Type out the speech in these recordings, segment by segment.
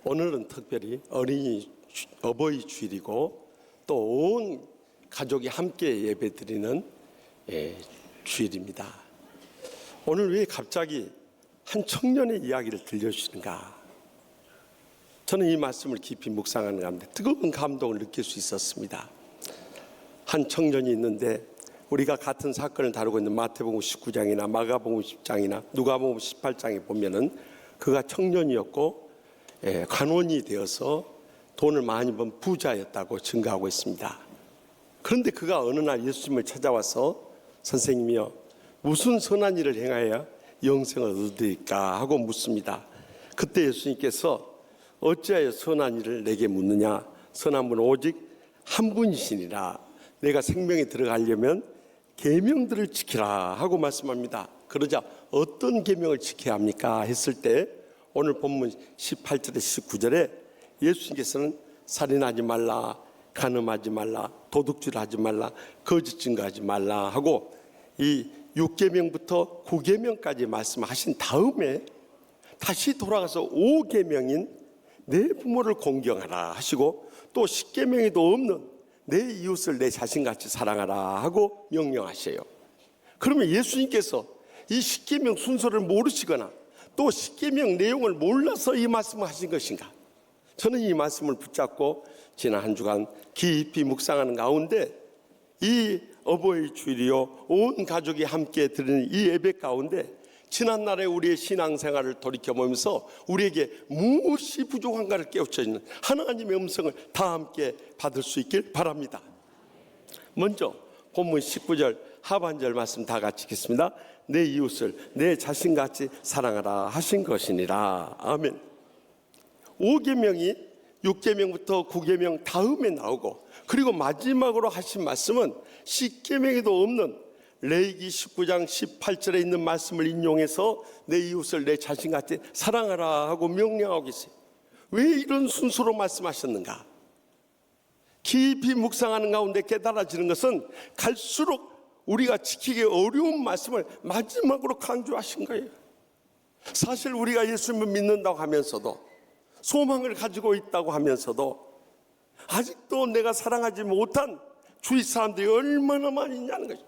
오늘은 특별히 어버이 주일이고 또 온 가족이 함께 예배드리는 주일입니다. 오늘 왜 갑자기 한 청년의 이야기를 들려주시는가? 저는 이 말씀을 깊이 묵상하는 가운데 뜨거운 감동을 느낄 수 있었습니다. 한 청년이 있는데 우리가 같은 사건을 다루고 있는 마태복음 19장이나 마가복음 10장이나 누가복음 18장에 보면은 그가 청년이었고 관원이 되어서 돈을 많이 번 부자였다고 증거하고 있습니다. 그런데 그가 어느 날 예수님을 찾아와서 선생님이여 무슨 선한 일을 행하여야 영생을 얻으리까 하고 묻습니다. 그때 예수님께서 어찌하여 선한 일을 내게 묻느냐? 선한 분은 오직 한 분이시니라. 내가 생명에 들어가려면 계명들을 지키라 하고 말씀합니다. 그러자 어떤 계명을 지켜야 합니까? 했을 때 오늘 본문 18절에 19절에 예수님께서는 살인하지 말라, 간음하지 말라, 도둑질하지 말라, 거짓 증거하지 말라 하고 이 6계명부터 9계명까지 말씀하신 다음에 다시 돌아가서 5계명인 내 부모를 공경하라 하시고 또 10계명에도 없는 내 이웃을 내 자신같이 사랑하라 하고 명령하셔요. 그러면 예수님께서 이 10계명 순서를 모르시거나 또 10계명 내용을 몰라서 이 말씀을 하신 것인가? 저는 이 말씀을 붙잡고 지난 한 주간 깊이 묵상하는 가운데 이 어버이 주일이요 온 가족이 함께 드리는 이 예배 가운데 지난날에 우리의 신앙생활을 돌이켜보면서 우리에게 무엇이 부족한가를 깨우쳐주는 하나님의 음성을 다 함께 받을 수 있길 바랍니다. 먼저 본문 19절 하반절 말씀 다 같이 읽겠습니다. 내 이웃을 내 자신같이 사랑하라 하신 것이니라. 아멘. 5계명이 6계명부터 9계명 다음에 나오고 그리고 마지막으로 하신 말씀은 10계명에도 없는 레위기 19장 18절에 있는 말씀을 인용해서 내 이웃을 내 자신같이 사랑하라 하고 명령하고 계세요. 왜 이런 순서로 말씀하셨는가? 깊이 묵상하는 가운데 깨달아지는 것은 갈수록 우리가 지키기 어려운 말씀을 마지막으로 강조하신 거예요. 사실 우리가 예수님을 믿는다고 하면서도 소망을 가지고 있다고 하면서도 아직도 내가 사랑하지 못한 주위 사람들이 얼마나 많이 있냐는 거죠.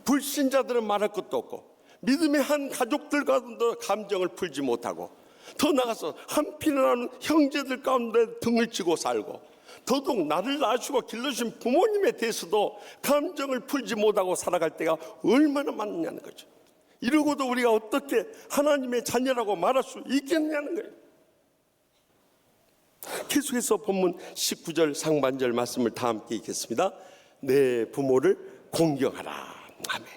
불신자들은 말할 것도 없고 믿음의 한 가족들 가운데 감정을 풀지 못하고 더 나아가서 한 피나는 형제들 가운데 등을 쥐고 살고 더더욱 나를 낳으시고 길러주신 부모님에 대해서도 감정을 풀지 못하고 살아갈 때가 얼마나 많냐는 거죠. 이러고도 우리가 어떻게 하나님의 자녀라고 말할 수 있겠냐는 거예요. 계속해서 본문 19절 상반절 말씀을 다 함께 읽겠습니다. 내 부모를 공경하라. 아멘.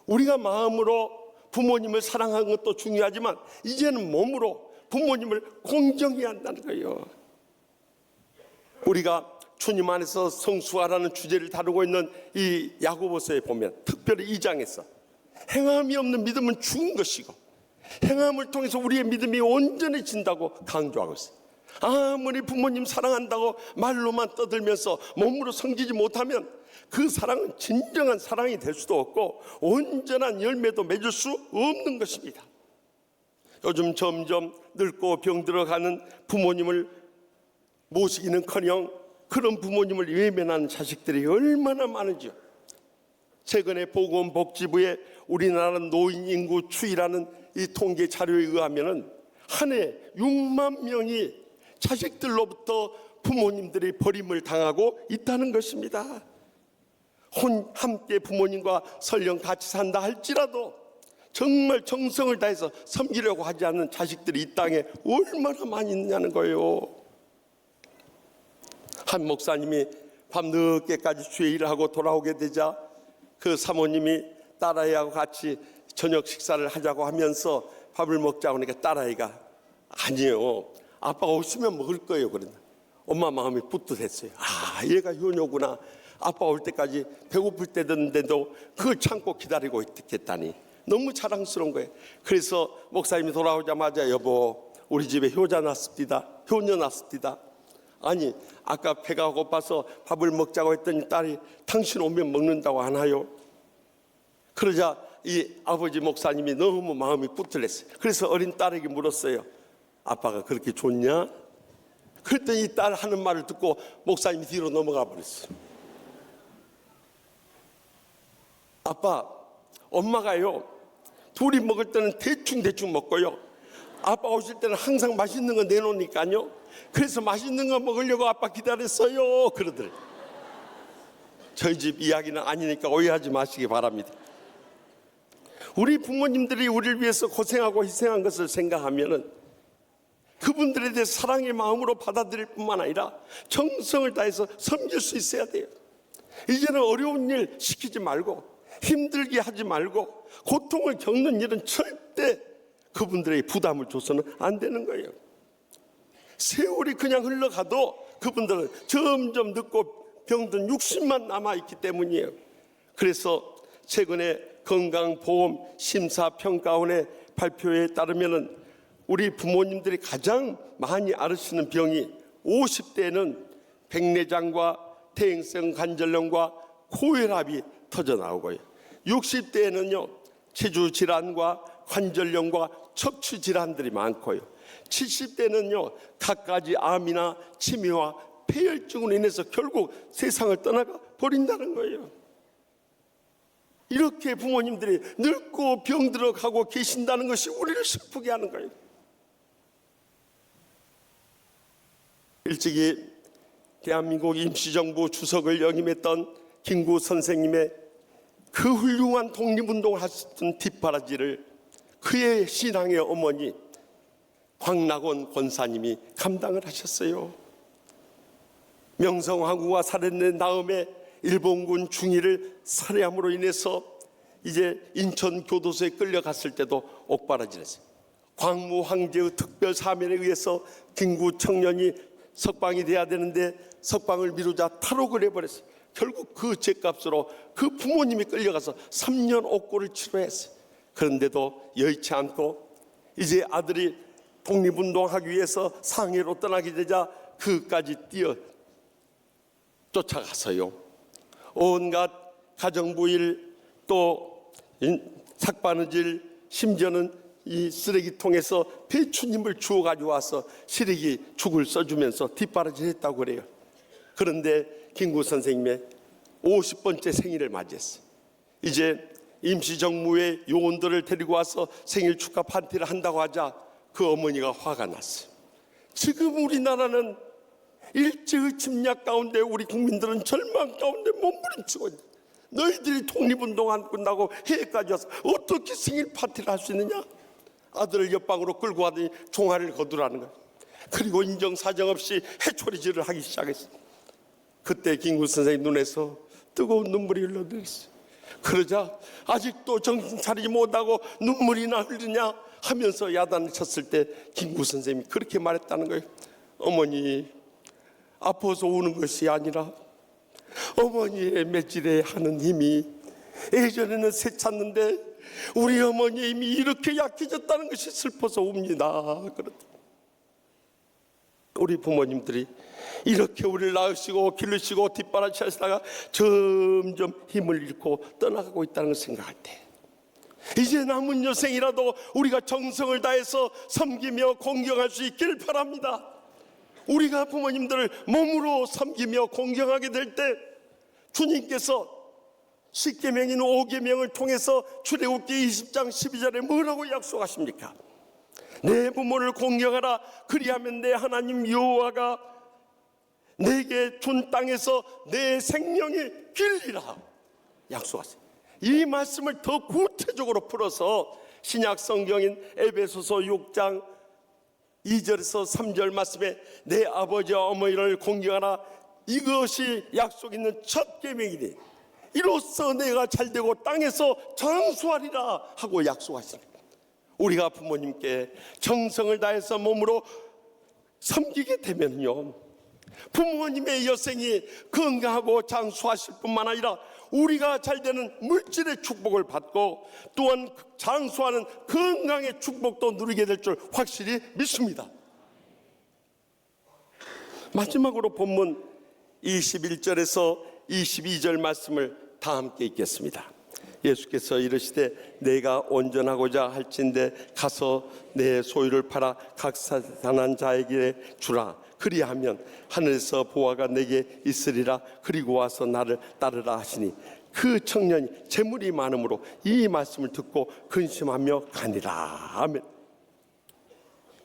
우리가 마음으로 부모님을 사랑하는 것도 중요하지만 이제는 몸으로 부모님을 공경해야 한다는 거예요. 우리가 주님 안에서 성수하라는 주제를 다루고 있는 이 야고보서에 보면 특별히 2장에서 행함이 없는 믿음은 죽은 것이고 행함을 통해서 우리의 믿음이 온전해진다고 강조하고 있어요. 아무리 부모님 사랑한다고 말로만 떠들면서 몸으로 섬기지 못하면 그 사랑은 진정한 사랑이 될 수도 없고 온전한 열매도 맺을 수 없는 것입니다. 요즘 점점 늙고 병들어가는 부모님을 모시기는커녕 그런 부모님을 외면하는 자식들이 얼마나 많은지요. 최근에 보건복지부의 우리나라 노인 인구 추이라는 이 통계 자료에 의하면 한 해 6만 명이 자식들로부터 부모님들이 버림을 당하고 있다는 것입니다. 함께 부모님과 설령 같이 산다 할지라도 정말 정성을 다해서 섬기려고 하지 않는 자식들이 이 땅에 얼마나 많이 있느냐는 거예요. 한 목사님이 밤늦게까지 주의 일을 하고 돌아오게 되자 그 사모님이 딸아이하고 같이 저녁 식사를 하자고 하면서 밥을 먹자고 하니까 딸아이가 아니에요, 아빠가 오시면 먹을 거예요. 그런다. 엄마 마음이 뿌듯했어요. 아, 얘가 효녀구나. 아빠 올 때까지 배고플 때 됐는데도 그걸 참고 기다리고 있겠다니 너무 자랑스러운 거예요. 그래서 목사님이 돌아오자마자 여보 우리 집에 효녀 났습니다. 아니 아까 배가 고파서 밥을 먹자고 했더니 딸이 당신 오면 먹는다고 하나요? 그러자 이 아버지 목사님이 너무 마음이 뿌듯했어요. 그래서 어린 딸에게 물었어요. 아빠가 그렇게 좋냐? 그랬더니 딸 하는 말을 듣고 목사님이 뒤로 넘어가 버렸어요. 아빠, 엄마가요, 둘이 먹을 때는 대충 먹고요, 아빠 오실 때는 항상 맛있는 거 내놓으니까요, 그래서 맛있는 거 먹으려고 아빠 기다렸어요 그러더래요. 저희 집 이야기는 아니니까 오해하지 마시기 바랍니다. 우리 부모님들이 우리를 위해서 고생하고 희생한 것을 생각하면은 그분들에 대해 사랑의 마음으로 받아들일 뿐만 아니라 정성을 다해서 섬길 수 있어야 돼요. 이제는 어려운 일 시키지 말고, 힘들게 하지 말고, 고통을 겪는 일은 절대 그분들에게 부담을 줘서는 안 되는 거예요. 세월이 그냥 흘러가도 그분들은 점점 늙고 병든 육신만 남아있기 때문이에요. 그래서 최근에 건강보험심사평가원의 발표에 따르면 우리 부모님들이 가장 많이 앓으시는 병이 50대에는 백내장과 퇴행성 관절염과 고혈압이 터져 나오고요, 60대에는요 체주질환과 관절염과 척추질환들이 많고요, 70대는요 갖가지 암이나 치매와 폐혈증으로 인해서 결국 세상을 떠나가 버린다는 거예요. 이렇게 부모님들이 늙고 병들어 가고 계신다는 것이 우리를 슬프게 하는 거예요. 일찍이 대한민국 임시정부 주석을 역임했던 김구 선생님의 그 훌륭한 독립운동을 하셨던 뒷바라지를 그의 신앙의 어머니 광락원 권사님이 감당을 하셨어요. 명성황후가 살해된 다음에 일본군 중위를 살해함으로 인해서 이제 인천 교도소에 끌려갔을 때도 옥바라지를 했어요. 광무 황제의 특별 사면에 의해서 김구 청년이 석방이 돼야 되는데 석방을 미루자 탈옥을 해버렸어요. 결국 그 죄값으로 그 부모님이 끌려가서 3년 옥고를 치러했어요. 그런데도 여의치 않고 이제 아들이 독립운동하기 위해서 상해로 떠나게 되자 그까지 뛰어 쫓아가서요, 온갖 가정부일 또 삭바느질, 심지어는 이 쓰레기통에서 배추님을 주워 가지고 와서 쓰레기 죽을 써주면서 뒷바라지를 했다고 그래요. 그런데 김구 선생님의 50번째 생일을 맞이했어요. 이제 임시정부의 요원들을 데리고 와서 생일 축하 파티를 한다고 하자 그 어머니가 화가 났어요. 지금 우리나라는 일제의 침략 가운데 우리 국민들은 절망 가운데 몸부림치고 있다. 너희들이 독립운동 끝나고 해외까지 와서 어떻게 생일 파티를 할 수 있느냐? 아들을 옆방으로 끌고 가더니 종아리를 거두라는 거예요. 그리고 인정사정 없이 해초리질을 하기 시작했어요. 그때 김구 선생님 눈에서 뜨거운 눈물이 흘러들었어요. 그러자 아직도 정신 차리지 못하고 눈물이나 흐르냐 하면서 야단을 쳤을 때 김구 선생님이 그렇게 말했다는 거예요. 어머니, 아파서 우는 것이 아니라 어머니의 매질에 하는 힘이 예전에는 세찼는데 우리 어머니의 힘이 이렇게 약해졌다는 것이 슬퍼서 웁니다. 그렇다. 우리 부모님들이 이렇게 우리를 낳으시고 기르시고 뒷바라지 하시다가 점점 힘을 잃고 떠나가고 있다는 걸 생각할 때 이제 남은 여생이라도 우리가 정성을 다해서 섬기며 공경할 수 있기를 바랍니다. 우리가 부모님들을 몸으로 섬기며 공경하게 될 때 주님께서 10계명인 5계명을 통해서 출애굽기 20장 12절에 뭐라고 약속하십니까? 내 부모를 공경하라. 그리하면 내 하나님 여호와가 내게 준 땅에서 내 생명이 길리라 약속하세요. 이 말씀을 더 구체적으로 풀어서 신약 성경인 에베소서 6장 2절에서 3절 말씀에 내 아버지와 어머니를 공경하라. 이것이 약속 있는 첫 계명이니 이로써 내가 잘되고 땅에서 장수하리라 하고 약속하십니다. 우리가 부모님께 정성을 다해서 몸으로 섬기게 되면요, 부모님의 여생이 건강하고 장수하실 뿐만 아니라 우리가 잘되는 물질의 축복을 받고 또한 장수하는 건강의 축복도 누리게 될 줄 확실히 믿습니다. 마지막으로 본문 21절에서 22절 말씀을 다 함께 읽겠습니다. 예수께서 이르시되 내가 온전하고자 할진대 가서 내 소유를 팔아 각 사단한 자에게 주라. 그리하면 하늘에서 보화가 내게 있으리라. 그리고 와서 나를 따르라 하시니 그 청년이 재물이 많음으로 이 말씀을 듣고 근심하며 가니라. 아멘.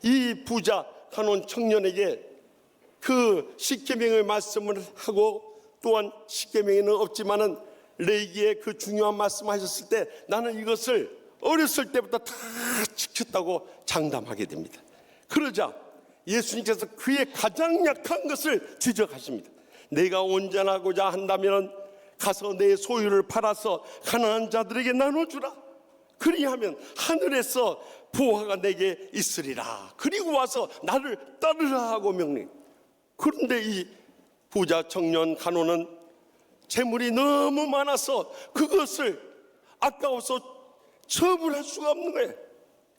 이 부자 가놓은 청년에게 그 십계명의 말씀을 하고, 또한 십계명에는 없지만은 레위기에 그 중요한 말씀하셨을 때 나는 이것을 어렸을 때부터 다 지켰다고 장담하게 됩니다. 그러자 예수님께서 그의 가장 약한 것을 지적하십니다. 내가 온전하고자 한다면 가서 내 소유를 팔아서 가난한 자들에게 나눠주라. 그리하면 하늘에서 보화가 내게 있으리라. 그리고 와서 나를 따르라 하고 명령. 그런데 이 부자 청년 간호는 재물이 너무 많아서 그것을 아까워서 처분할 수가 없는 거예요.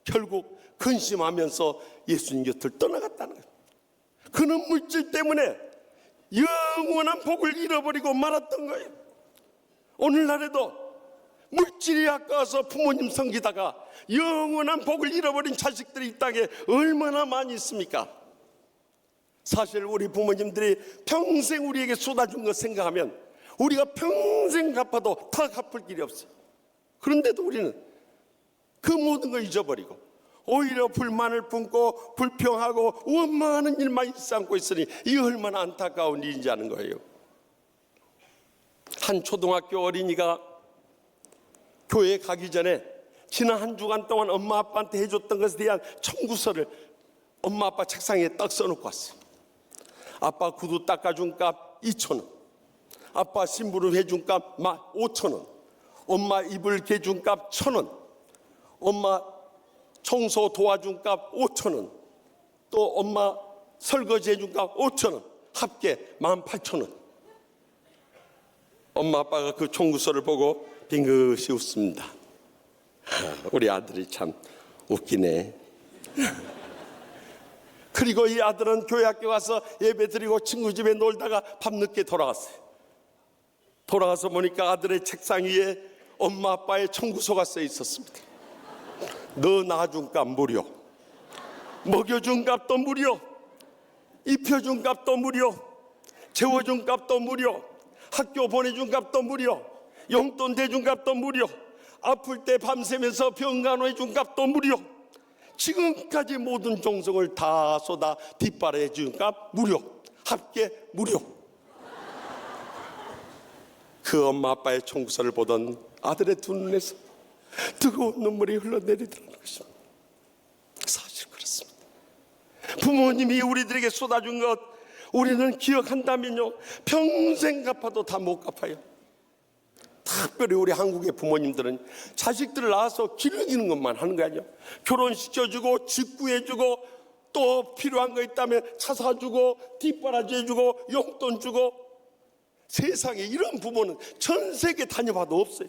결국 근심하면서 예수님 곁을 떠나갔다는 거예요. 그는 물질 때문에 영원한 복을 잃어버리고 말았던 거예요. 오늘날에도 물질이 아까워서 부모님 섬기다가 영원한 복을 잃어버린 자식들이 이 땅에 얼마나 많이 있습니까? 사실 우리 부모님들이 평생 우리에게 쏟아준 것 생각하면 우리가 평생 갚아도 다 갚을 길이 없어요. 그런데도 우리는 그 모든 걸 잊어버리고 오히려 불만을 품고 불평하고 원망하는 일만 일삼고 있으니 이 얼마나 안타까운 일인지 아는 거예요. 한 초등학교 어린이가 교회에 가기 전에 지난 한 주간 동안 엄마 아빠한테 해줬던 것에 대한 청구서를 엄마 아빠 책상에 딱 써놓고 왔어요. 아빠 구두 닦아준 값 2,000원, 아빠 심부름 해준 값 5,000원, 엄마 이불 개준 값 1,000원, 엄마 청소 도와준 값 5,000원, 또 엄마 설거지 해준 값 5,000원, 합계 18,000원. 엄마 아빠가 그 청구서를 보고 빙긋이 웃습니다. 우리 아들이 참 웃기네. 그리고 이 아들은 교회 학교 가서 예배 드리고 친구 집에 놀다가 밤늦게 돌아갔어요. 돌아가서 보니까 아들의 책상 위에 엄마 아빠의 청구서가 써 있었습니다. 너 낳아준 값 무료, 먹여준 값도 무료, 입혀준 값도 무료, 재워준 값도 무료, 학교 보내준 값도 무료, 용돈 대준 값도 무료, 아플 때 밤새면서 병간호해준 값도 무료, 지금까지 모든 종성을 다 쏟아 뒷바라해 준 값 무료, 합계 무료. 그 엄마 아빠의 청구서를 보던 아들의 두 눈에서 뜨거운 눈물이 흘러내리더라는 것입니다. 사실 그렇습니다. 부모님이 우리들에게 쏟아준 것 우리는 기억한다면요, 평생 갚아도 다 못 갚아요. 특별히 우리 한국의 부모님들은 자식들을 낳아서 기르기는 것만 하는 거 아니에요. 결혼시켜주고 직구해주고 또 필요한 거 있다면 차 사주고 뒷바라지 해주고 용돈 주고. 세상에 이런 부모는 전 세계 다녀봐도 없어요.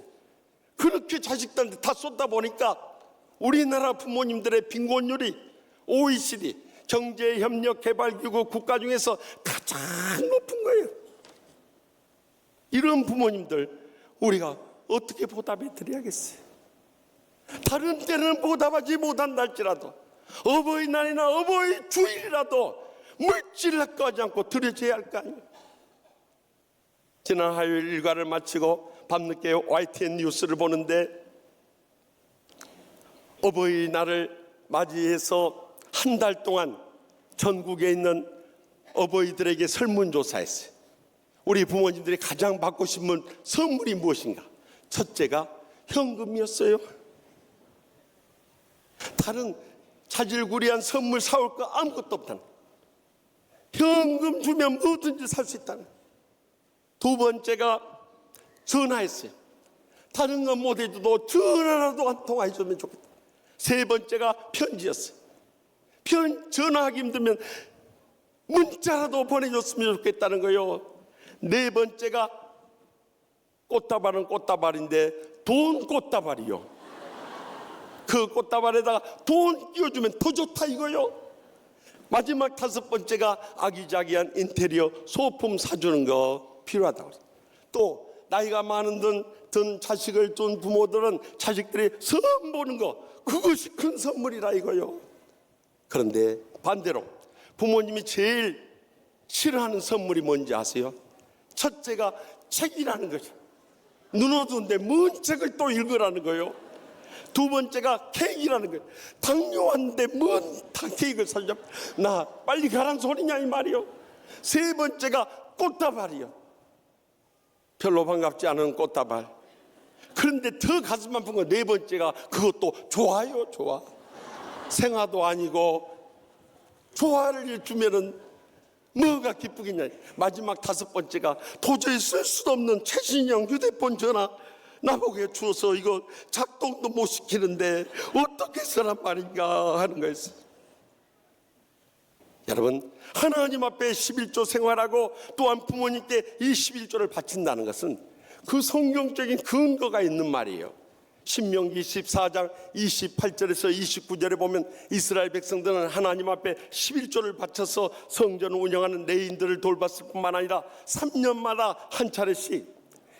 그렇게 자식들한테 다 쏟다 보니까 우리나라 부모님들의 빈곤율이 OECD 경제협력개발기구 국가 중에서 가장 높은 거예요. 이런 부모님들 우리가 어떻게 보답해 드려야겠어요? 다른 때는 보답하지 못한다 할지라도 어버이날이나 어버이 주일이라도 물질을 꺼지 않고 드려줘야 할 거 아니에요. 지난 화요일 일과를 마치고 밤늦게 YTN 뉴스를 보는데 어버이날을 맞이해서 한 달 동안 전국에 있는 어버이들에게 설문조사했어요. 우리 부모님들이 가장 받고 싶은 선물이 무엇인가? 첫째가 현금이었어요. 다른 자질구레한 선물 사올 거 아무것도 없다는 거예요. 현금 주면 뭐든지 살 수 있다는 거예요. 두 번째가 전화했어요. 다른 건 못해도 전화라도 한 통화 해주면 좋겠다. 세 번째가 편지였어요. 전화하기 힘들면 문자라도 보내줬으면 좋겠다는 거예요. 네 번째가 꽃다발은 꽃다발인데 돈 꽃다발이요. 그 꽃다발에다가 돈 끼워주면 더 좋다 이거요. 마지막 다섯 번째가 아기자기한 인테리어 소품 사주는 거 필요하다고. 또 나이가 많은 든 자식을 둔 부모들은 자식들이 선 보는 거 그것이 큰 선물이라 이거요. 그런데 반대로 부모님이 제일 싫어하는 선물이 뭔지 아세요? 첫째가 책이라는 거죠. 눈 어두운데 뭔 책을 또 읽으라는 거예요. 두 번째가 케이크라는 거예요. 당뇨한데 뭔 케이크를 사줘? 나 빨리 가란 소리냐 이 말이요. 세 번째가 꽃다발이요. 별로 반갑지 않은 꽃다발. 그런데 더 가슴 아픈 건 네 번째가 그것도 좋아요. 좋아. 생화도 아니고 좋아를 주면은 뭐가 기쁘겠냐. 마지막 다섯 번째가 도저히 쓸 수도 없는 최신형 휴대폰 전화 나보게 주어서 이거 작동도 못 시키는데 어떻게 쓰란 말인가 하는 거였어요. 여러분, 하나님 앞에 11조 생활하고 또한 부모님께 이 11조를 바친다는 것은 그 성경적인 근거가 있는 말이에요. 신명기 14장 28절에서 29절에 보면 이스라엘 백성들은 하나님 앞에 11조를 바쳐서 성전을 운영하는 레인들을 돌봤을 뿐만 아니라 3년마다 한 차례씩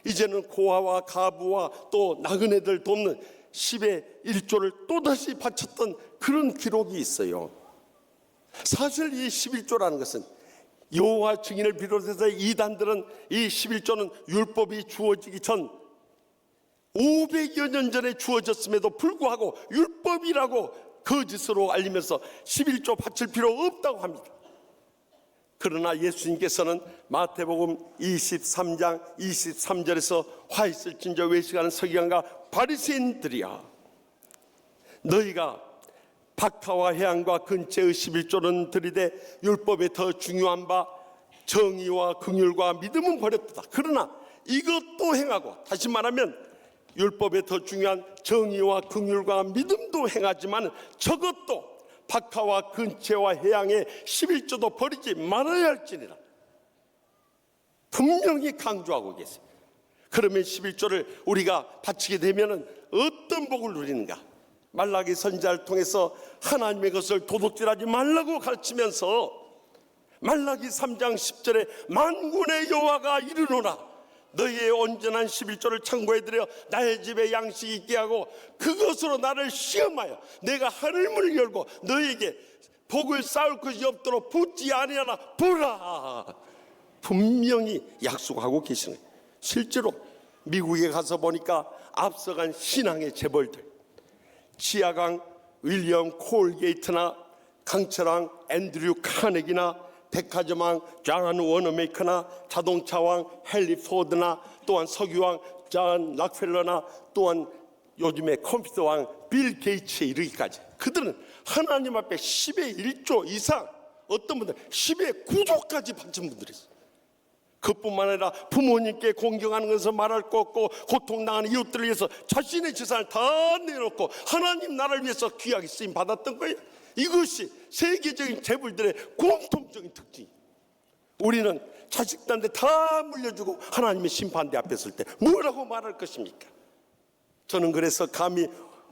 이제는 고아와 가부와 또 나그네들 돕는 10의 1조를 또다시 바쳤던 그런 기록이 있어요. 사실 이 11조라는 것은 여호와 증인을 비롯해서 이단들은 이 11조는 율법이 주어지기 전 500여 년 전에 주어졌음에도 불구하고 율법이라고 거짓으로 알리면서 11조 바칠 필요 없다고 합니다. 그러나 예수님께서는 마태복음 23장 23절에서 화 있을진저 외식하는 서기관과 바리새인들이야, 너희가 박하와 해안과 근처의 11조는 들이되 율법에 더 중요한 바 정의와 긍휼과 믿음은 버렸다. 그러나 이것도 행하고, 다시 말하면 율법에 더 중요한 정의와 긍휼과 믿음도 행하지만 저것도 박하와 근처와 해양의 11조도 버리지 말아야 할지니라 분명히 강조하고 계세요. 그러면 11조를 우리가 바치게 되면 어떤 복을 누리는가? 말라기 선지자를 통해서 하나님의 것을 도둑질하지 말라고 가르치면서 말라기 3장 10절에 만군의 여호와가 이르노라, 너희의 온전한 11조를 창고에 들여 나의 집에 양식이 있게 하고 그것으로 나를 시험하여 내가 하늘문을 열고 너희에게 복을 쌓을 것이 없도록 붙지 아니하나 보라. 분명히 약속하고 계시는 거예요. 실제로 미국에 가서 보니까 앞서간 신앙의 재벌들, 치아강 윌리엄 콜게이트나 강철왕 앤드류 카네기나 백화점왕 존 워너메이커나 자동차왕 헨리 포드나 또한 석유왕 존 락펠러나 또한 요즘에 컴퓨터왕 빌 게이츠에 이르기까지 그들은 하나님 앞에 10의 1조 이상, 어떤 분들 10의 9조까지 바친 분들이 있어요. 그뿐만 아니라 부모님께 공경하는 것에서 말할 것 없고 고통당하는 이웃들을 위해서 자신의 재산을 다 내놓고 하나님 나라를 위해서 귀하게 쓰임 받았던 거예요. 이것이 세계적인 재벌들의 공통적인 특징. 우리는 자식들한테 다 물려주고 하나님의 심판대 앞에 설 때 뭐라고 말할 것입니까? 저는 그래서 감히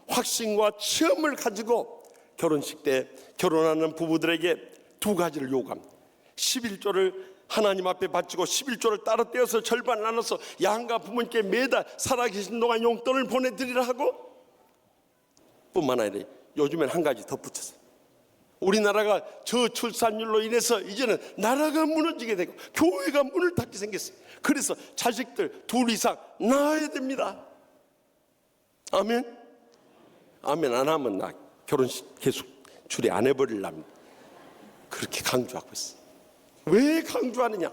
확신과 체험을 가지고 결혼식 때 결혼하는 부부들에게 두 가지를 요구합니다. 11조를 하나님 앞에 바치고 11조를 따로 떼어서 절반 나눠서 양가 부모님께 매달 살아계신 동안 용돈을 보내드리라 하고, 뿐만 아니라 요즘엔 한 가지 덧붙였어요. 우리나라가 저출산율로 인해서 이제는 나라가 무너지게 되고 교회가 문을 닫게 생겼어요. 그래서 자식들 둘 이상 낳아야 됩니다. 아멘? 아멘 안 하면 나 결혼식 계속 주례 안 해버리려면 그렇게 강조하고 있어요. 왜 강조하느냐?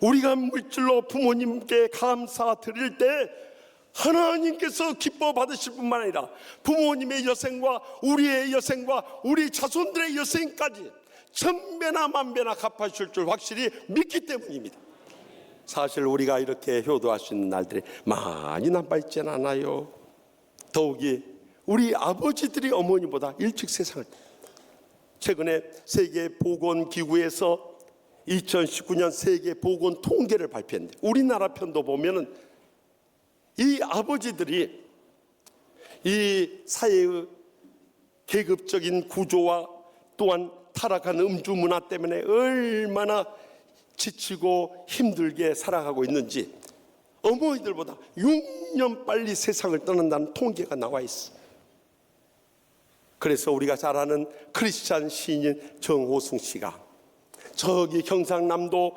우리가 물질로 부모님께 감사드릴 때 하나님께서 기뻐 받으실 뿐만 아니라 부모님의 여생과 우리의 여생과 우리 자손들의 여생까지 천배나 만배나 갚아주실 줄 확실히 믿기 때문입니다. 사실 우리가 이렇게 효도할 수 있는 날들이 많이 남아있지 않아요. 더욱이 우리 아버지들이 어머니보다 일찍 세상을, 최근에 세계보건기구에서 2019년 세계보건 통계를 발표했는데 우리나라 편도 보면은 이 아버지들이 이 사회의 계급적인 구조와 또한 타락한 음주 문화 때문에 얼마나 지치고 힘들게 살아가고 있는지 어머니들보다 6년 빨리 세상을 떠난다는 통계가 나와 있어. 그래서 우리가 잘 아는 크리스찬 시인인 정호승 씨가 저기 경상남도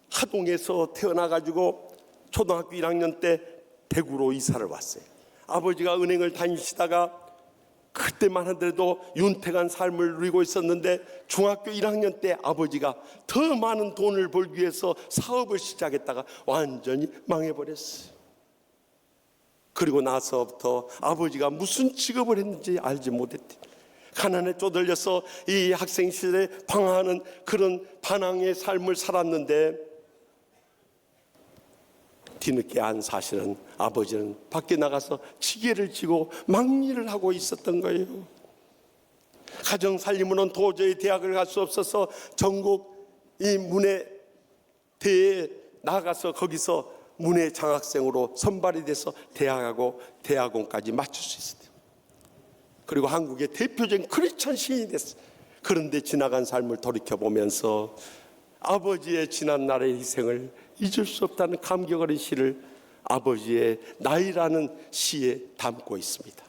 하동에서 태어나가지고 초등학교 1학년 때 대구로 이사를 왔어요. 아버지가 은행을 다니시다가 그때만 하더라도 윤택한 삶을 누리고 있었는데 중학교 1학년 때 아버지가 더 많은 돈을 벌기 위해서 사업을 시작했다가 완전히 망해버렸어요. 그리고 나서부터 아버지가 무슨 직업을 했는지 알지 못했대. 가난에 쪼들려서 이 학생 시절에 방황하는 그런 반항의 삶을 살았는데 뒤늦게 안 사실은 아버지는 밖에 나가서 지게를 지고 막일을 하고 있었던 거예요. 가정 살림으로는 도저히 대학을 갈 수 없어서 전국 이 문해대에 나가서 거기서 문해 장학생으로 선발이 돼서 대학하고 대학원까지 맞출 수 있었대요. 그리고 한국의 대표적인 크리스천 시인이 됐어요. 그런데 지나간 삶을 돌이켜보면서 아버지의 지난 날의 희생을 잊을 수 없다는 감격 어린 시를 아버지의 나이라는 시에 담고 있습니다.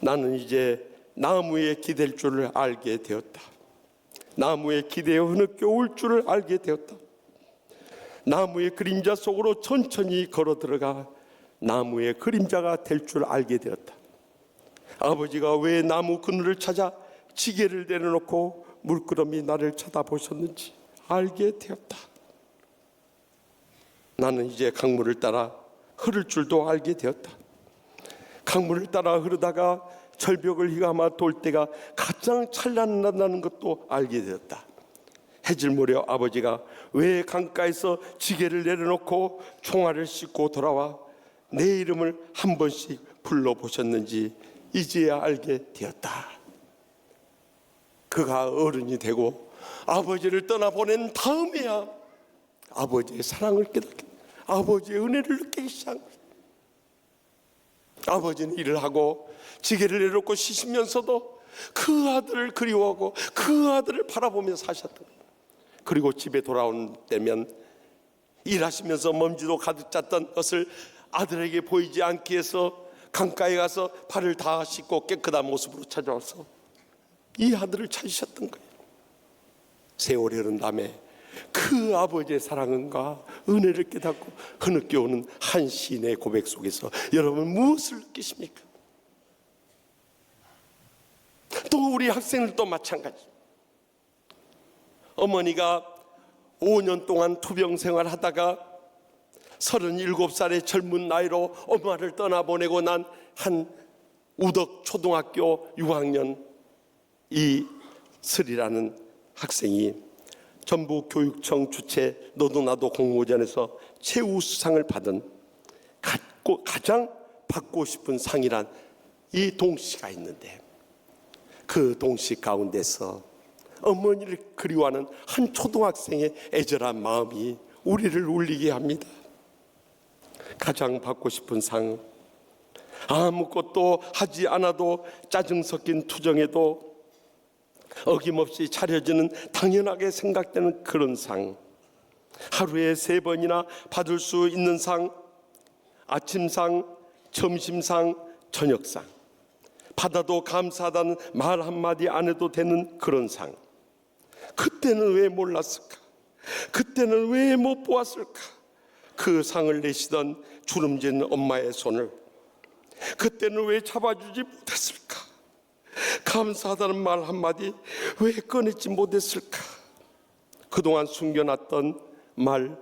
나는 이제 나무에 기댈 줄을 알게 되었다. 나무에 기대어 흐느껴 올 줄을 알게 되었다. 나무의 그림자 속으로 천천히 걸어 들어가 나무의 그림자가 될 줄 알게 되었다. 아버지가 왜 나무 그늘을 찾아 지게를 내려놓고 물끄러미 나를 쳐다보셨는지 알게 되었다. 나는 이제 강물을 따라 흐를 줄도 알게 되었다. 강물을 따라 흐르다가 절벽을 휘감아 돌 때가 가장 찬란하다는 것도 알게 되었다. 해질 무렵 아버지가 왜 강가에서 지게를 내려놓고 총알을 싣고 돌아와 내 이름을 한 번씩 불러보셨는지 이제야 알게 되었다. 그가 어른이 되고 아버지를 떠나보낸 다음에야 아버지의 사랑을 깨닫게, 아버지의 은혜를 느끼기 시작한 거예요. 아버지는 일을 하고 지게를 내려놓고 쉬시면서도 그 아들을 그리워하고 그 아들을 바라보며 사셨던 거예요. 그리고 집에 돌아온 때면 일하시면서 먼지도 가득 찼던 것을 아들에게 보이지 않게 해서 강가에 가서 발을 다 씻고 깨끗한 모습으로 찾아와서 이 아들을 찾으셨던 거예요. 세월이 흐른 다음에 그 아버지의 사랑과 은혜를 깨닫고 흐느껴 오는 한 시인의 고백 속에서 여러분 무엇을 느끼십니까? 또 우리 학생들도 마찬가지. 어머니가 5년 동안 투병 생활하다가 37살의 젊은 나이로 엄마를 떠나보내고 난 한 우덕 초등학교 6학년 이슬이라는 학생이 전북교육청 주최 너도나도 공모전에서 최우수상을 받은 가장 받고 싶은 상이란 이 동시가 있는데 그 동시 가운데서 어머니를 그리워하는 한 초등학생의 애절한 마음이 우리를 울리게 합니다. 가장 받고 싶은 상, 아무것도 하지 않아도 짜증 섞인 투정에도 어김없이 차려지는 당연하게 생각되는 그런 상, 하루에 3번이나 받을 수 있는 상, 아침상, 점심상, 저녁상, 받아도 감사하다는 말 한마디 안 해도 되는 그런 상. 그때는 왜 몰랐을까? 그때는 왜 못 보았을까? 그 상을 내시던 주름진 엄마의 손을 그때는 왜 잡아주지 못했을까? 감사하다는 말 한마디 왜 꺼내지 못했을까? 그동안 숨겨놨던 말,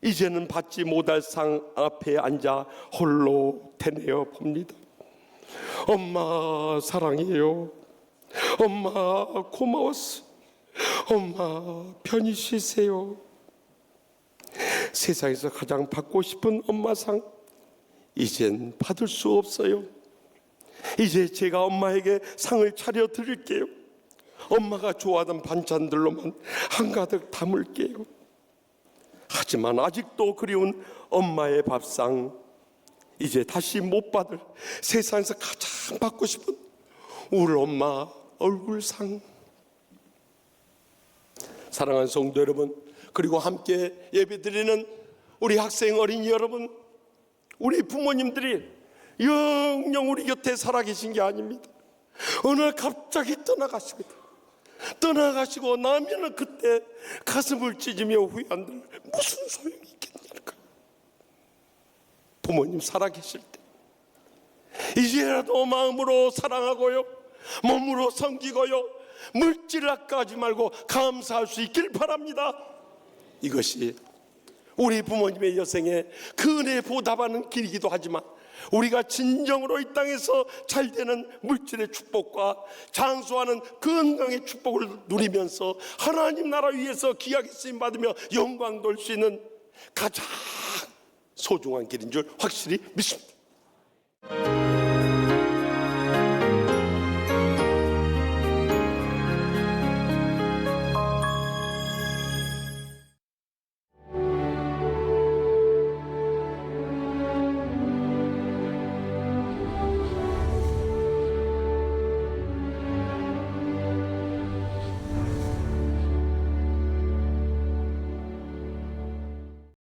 이제는 받지 못할 상 앞에 앉아 홀로 되뇌어 봅니다. 엄마 사랑해요. 엄마 고마웠어. 엄마 편히 쉬세요. 세상에서 가장 받고 싶은 엄마상, 이젠 받을 수 없어요. 이제 제가 엄마에게 상을 차려 드릴게요. 엄마가 좋아하던 반찬들로만 한가득 담을게요. 하지만 아직도 그리운 엄마의 밥상, 이제 다시 못 받을 세상에서 가장 받고 싶은 우리 엄마 얼굴상. 사랑하는 성도 여러분, 그리고 함께 예배드리는 우리 학생 어린이 여러분, 우리 부모님들이 영영 우리 곁에 살아계신 게 아닙니다. 어느 날 갑자기 떠나가십니다. 떠나가시고 나면은 그때 가슴을 찢으며 후회한들 무슨 소용이 있겠냐니까. 부모님 살아계실 때 이제라도 마음으로 사랑하고요, 몸으로 섬기고요, 물질을 아까워하지 말고 감사할 수 있길 바랍니다. 이것이 우리 부모님의 여생에 그 은혜에 보답하는 길이기도 하지만, 우리가 진정으로 이 땅에서 잘되는 물질의 축복과 장수하는 건강의 축복을 누리면서 하나님 나라 위에서 귀하게 쓰임받으며 영광 돌 수 있는 가장 소중한 길인 줄 확실히 믿습니다.